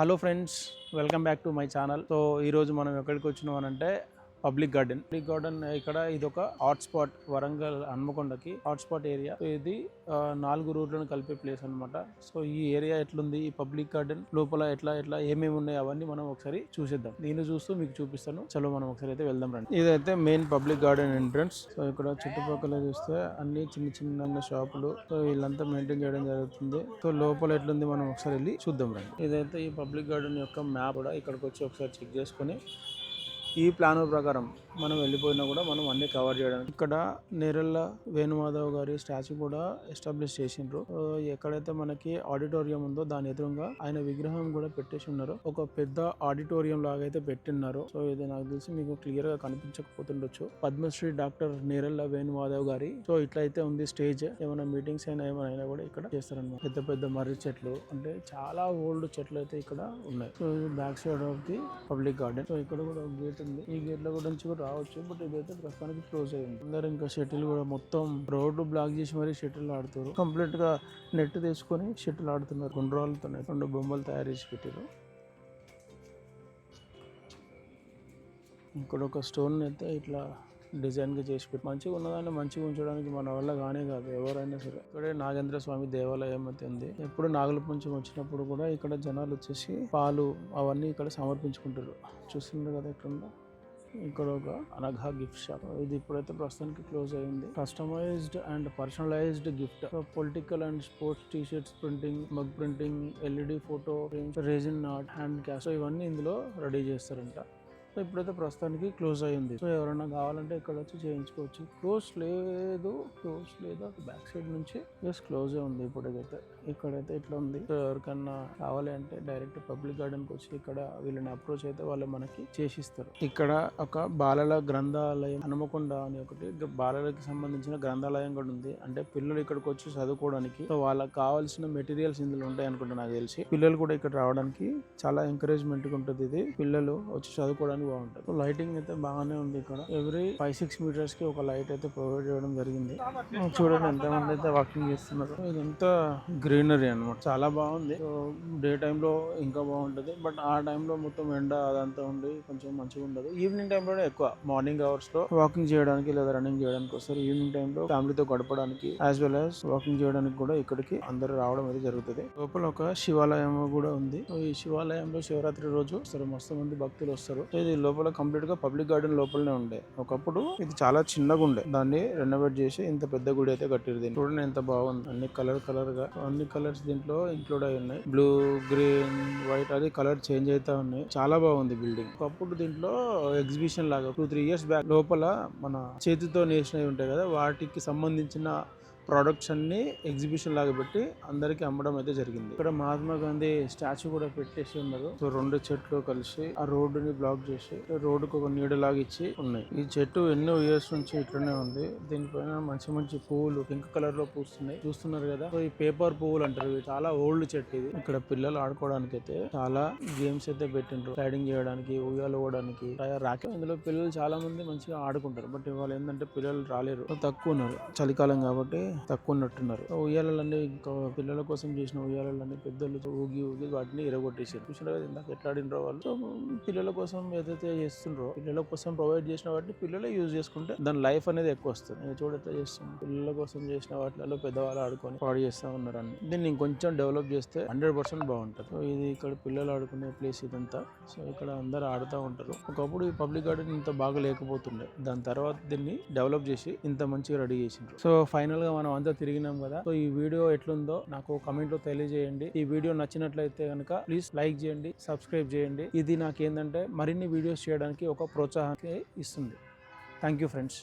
Hello friends, welcome back to my channel. So ఈరోజు మనం ఎక్కడికి వచ్చినాం అంటే పబ్లిక్ గార్డెన్ ఇక్కడ ఇది ఒక హాట్ స్పాట్. వరంగల్ హన్మకొండకి హాట్ స్పాట్ ఏరియా. ఇది 4 రూట్లను కలిపే ప్లేస్ అన్నమాట. సో ఈ ఏరియా ఎట్లుంది, ఈ పబ్లిక్ గార్డెన్ లోపల ఎట్లా ఏమేమి ఉన్నాయి అవన్నీ మనం ఒకసారి చూసేద్దాం. నేను చూస్తూ మీకు చూపిస్తాను. చలో మనం ఒకసారి అయితే వెళ్దాం రండి. ఇదైతే main public garden entrance. So ఇక్కడ చుట్టుపక్కల చూస్తే అన్ని చిన్న షాపులు. సో వీళ్ళంతా మెయింటైన్ చేయడం జరుగుతుంది. సో లోపల ఎట్లుంది మనం ఒకసారి వెళ్ళి చూద్దాం రండి. ఇదైతే ఈ పబ్లిక్ గార్డెన్ యొక్క మ్యాప్ కూడా ఇక్కడికి వచ్చి ఒకసారి చెక్ చేసుకొని ఈ ప్లాన్ ప్రకారం మనం వెళ్ళిపోయినా కూడా మనం అన్ని కవర్ చేయడానికి. ఇక్కడ నేరెళ్ళ వేణుమాధవ్ గారి స్టాచ్యూ కూడా ఎస్టాబ్లిష్ చేసిండ్రు. ఎక్కడైతే మనకి ఆడిటోరియం ఉందో దాని ఎదురుగా ఆయన విగ్రహం కూడా పెట్టేసి ఉన్నారు. ఒక పెద్ద ఆడిటోరియం లాగా అయితే పెట్టిన్నారు. సో ఇది నాకు తెలిసి మీకు క్లియర్ గా కనిపించకపోతుండొచ్చు. పద్మశ్రీ డాక్టర్ నేరెళ్ళ వేణుమాధవ్ గారి. సో ఇట్లయితే ఉంది స్టేజ్. ఏమైనా మీటింగ్స్ ఏమైనా కూడా ఇక్కడ చేస్తారన్నమాట. పెద్ద పెద్ద మర్రి చెట్లు, అంటే చాలా ఓల్డ్ చెట్లు అయితే ఇక్కడ ఉన్నాయి. సో ఇది back side of the public garden. So ఇక్కడ కూడా ఒక గేట్ ఉంది. ఈ గేట్ లో కూడా నుంచి కూడా రావచ్చు, బట్ ఇదైతే ప్రస్తుతానికి క్లోజ్ అయ్యింది. అందరు ఇంకా షటిల్ కూడా మొత్తం రోడ్డు బ్లాక్ చేసి మరీ షటిల్ ఆడుతారు. కంప్లీట్ గా నెట్ తీసుకొని షటిల్ ఆడుతున్నారు. గుండ్రాలతో 2 బొమ్మలు తయారు చేసి పెట్టారు. ఇక్కడ ఒక స్టోన్ అయితే ఇట్లా డిజైన్ గా చేసి పెట్టి మంచిగా ఉన్నదాన్ని మంచిగా ఉంచడానికి మన వల్ల కానే కాదు ఎవరైనా సరే. ఇక్కడే నాగేంద్ర స్వామి దేవాలయం అయితే ఉంది. ఎప్పుడు నాగుల పంచమి వచ్చినప్పుడు కూడా ఇక్కడ జనాలు వచ్చేసి పాలు అవన్నీ ఇక్కడ సమర్పించుకుంటారు. చూస్తున్నారు కదా ఎట్లుందో. ఇక్కడ ఒక అనఘా గిఫ్ట్ షాప్. ఇది ఇప్పుడైతే ప్రస్తుతానికి క్లోజ్ అయింది. Customized and personalized gift. Political and sports T shirts printing, mug printing, LED photo frames, resin art, hand cash, ఇవన్నీ ఇందులో రెడీ చేస్తారంట. సో ఇప్పుడైతే ప్రస్తుతానికి క్లోజ్ అయ్యింది. సో ఎవరైనా కావాలంటే ఇక్కడ వచ్చి చేయించుకోవచ్చు. క్లోజ్ లేదు బ్యాక్ సైడ్ నుంచి జస్ట్ క్లోజ్ ఉంది ఇప్పుడైతే. ఇక్కడైతే ఇట్లా ఉంది. సో ఎవరికన్నా కావాలి అంటే డైరెక్ట్ పబ్లిక్ గార్డెన్ కి వచ్చి ఇక్కడ వీళ్ళని అప్రోచ్ అయితే వాళ్ళు మనకి చేసిస్తారు. ఇక్కడ ఒక బాలల గ్రంథాలయం హనుమకొండ అని ఒకటి బాలలకి సంబంధించిన గ్రంథాలయం కూడా ఉంది. అంటే పిల్లలు ఇక్కడికి వచ్చి చదువుకోవడానికి సో వాళ్ళకి కావాల్సిన మెటీరియల్స్ ఇందులో ఉంటాయి అనుకుంటా నాకు తెలిసి. పిల్లలు కూడా ఇక్కడ రావడానికి చాలా ఎంకరేజ్మెంట్ ఉంటుంది. ఇది పిల్లలు వచ్చి చదువుకోవడానికి బాగుంటుంది. లైటింగ్ అయితే బాగానే ఉంది. ఇక్కడ ఎవ్రీ 5-6 మీటర్స్ కి ఒక లైట్ అయితే ప్రొవైడ్ చేయడం జరిగింది. చూడండి ఎంతమంది అయితే వాకింగ్ చేస్తున్నారు. ఇదంతా గ్రీనరీ అన్నమాట. చాలా బాగుంది. డే టైమ్ లో ఇంకా బాగుంటది, బట్ ఆ టైంలో మొత్తం ఎండ అదంతా ఉండి కొంచెం మంచిగా ఉండదు. ఈవినింగ్ టైం లోనే ఎక్కువ మార్నింగ్ అవర్స్ లో వాకింగ్ చేయడానికి లేదా రన్నింగ్ చేయడానికి వస్తారు. ఈవినింగ్ టైం లో ఫ్యామిలీతో గడపడానికి యాజ్ వెల్ యాజ్ వాకింగ్ చేయడానికి కూడా ఇక్కడికి అందరూ రావడం అయితే జరుగుతుంది. లోపల ఒక శివాలయం కూడా ఉంది. ఈ శివాలయంలో శివరాత్రి రోజు వస్తారు, మస్తు మంది భక్తులు వస్తారు. ఇది లోపల కంప్లీట్ గా పబ్లిక్ గార్డెన్ లోపలనే ఉండే. ఒకప్పుడు ఇది చాలా చిన్నగా ఉండే, దాన్ని రెనోవేట్ చేసి ఇంత పెద్ద గుడి అయితే కట్టిరు. దీన్ని చూడండి ఎంత బాగుంది. అన్ని కలర్ గా అన్ని కలర్స్ దీంట్లో ఇంక్లూడ్ అయి ఉన్నాయి. బ్లూ, గ్రీన్, వైట్ అది కలర్ చేంజ్ అయితే ఉన్నాయి. చాలా బాగుంది బిల్డింగ్. ఒకప్పుడు దీంట్లో ఎగ్జిబిషన్ లాగా 2-3 ఇయర్స్ బ్యాక్ లోపల మన చేతితో నేసినవి ఉంటాయి కదా, వాటికి సంబంధించిన ప్రొడక్ట్స్ అన్ని ఎగ్జిబిషన్ లాగా పెట్టి అందరికి అమ్మడం అయితే జరిగింది. ఇక్కడ మహాత్మా గాంధీ స్టాచ్యూ కూడా పెట్టేసి ఉన్నారు. సో 2 చెట్లు కలిసి ఆ రోడ్డుని బ్లాక్ చేసి రోడ్డుకు ఒక నీడలాగా ఇచ్చి ఉన్నాయి. ఈ చెట్టు ఎన్నో ఇయర్స్ నుంచి ఇట్లనే ఉంది. దీనిపైన మంచి పువ్వులు పింక్ కలర్ లో పూస్తున్నాయి. చూస్తున్నారు కదా. సో ఈ పేపర్ పువ్వులు అంటారు. ఇవి చాలా ఓల్డ్ చెట్టు ఇది. ఇక్కడ పిల్లలు ఆడుకోవడానికి అయితే చాలా గేమ్స్ అయితే పెట్టిండ్రు. స్లైడింగ్ చేయడానికి, ఉయ్యాలు పోవడానికి, రాకెట్. ఇందులో పిల్లలు చాలా మంది మంచిగా ఆడుకుంటారు. బట్ ఇవాళ ఏంటంటే పిల్లలు రాలేరు, తక్కువ ఉన్నారు. చలికాలం కాబట్టి తక్కువ ఉన్నట్టున్నారు. ఉయ్యాలన్నీ ఇంకా పిల్లల కోసం చేసిన ఉయ్యాలన్నీ పెద్దలు ఊగి వాటిని ఎరగొట్టేసారు. చూసిన ఇందాక ఎట్లా ఆడినరో వాళ్ళు. సో పిల్లల కోసం ఏదైతే చేస్తుండ్రో, పిల్లల కోసం ప్రొవైడ్ చేసిన వాటిని పిల్లలే యూజ్ చేసుకుంటే దాని లైఫ్ అనేది ఎక్కువ వస్తుంది. చూడ ఎట్లా చేస్తుంది. పిల్లల కోసం చేసిన వాటిలో పెద్దవాళ్ళు ఆడుకొని పాడు చేస్తా ఉన్నారు అన్ని. దీన్ని ఇంకొంచెం డెవలప్ చేస్తే 100% బాగుంటుంది. సో ఇది ఇక్కడ పిల్లలు ఆడుకునే ప్లేస్ ఇదంతా. సో ఇక్కడ అందరు ఆడుతూ ఉంటారు. ఒకప్పుడు ఈ పబ్లిక్ గార్డెన్ ఇంత బాగా లేకపోతుండే, దాని తర్వాత దీన్ని డెవలప్ చేసి ఇంత మంచిగా రెడీ చేసిండ్రు. సో ఫైనల్ గా మనం అంతా తిరిగినాం కదా. సో ఈ వీడియో ఎట్లుందో నాకు కమెంట్ లో తెలియజేయండి. ఈ వీడియో నచ్చినట్లయితే కనుక ప్లీజ్ లైక్ చేయండి, సబ్స్క్రైబ్ చేయండి. ఇది నాకేందంటే మరిన్ని వీడియోస్ చేయడానికి ఒక ప్రోత్సాహాన్ని ఇస్తుంది. Thank you friends.